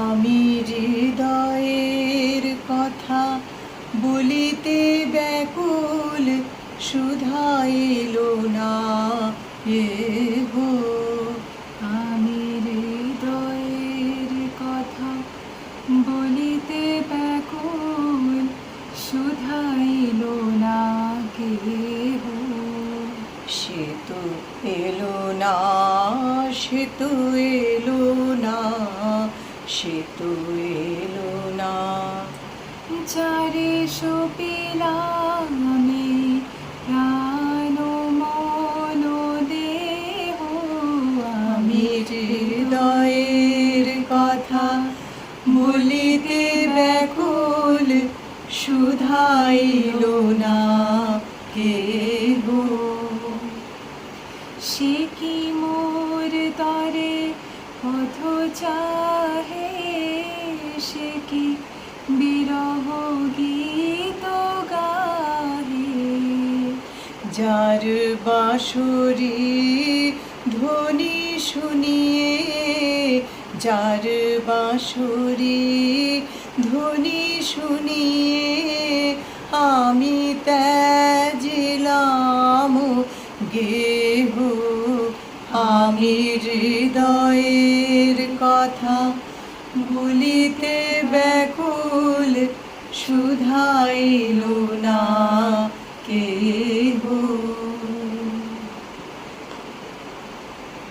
আমি হৃদয়ের কথা বলিতে ব্যাকুল, সুধা এলো না গো। আমি হৃদয়ের কথা বলিতে ব্যাকুল, সুধা এলো না কেহ। সে তো এলো না, সে তো এলো না, সে তো এলো না। যারে সপিলাম আমি প্রাণ মন দেহ, আমি হৃদয়ের কথা বলিতে ব্যাকুল, সুধা এলো না কেহ। সে কি মোর তরে পথ চাহে, সে কি বিরহ গীত গাহে। যার বাঁশরি ধ্বনি শুনিয়ে, যার বাঁশরি ধ্বনি শুনিয়ে আমি ত্যাজিলাম গেহ। আমি হৃদয়ের কথা বলিতে ব্যাকুল, সুধা এলো না কে।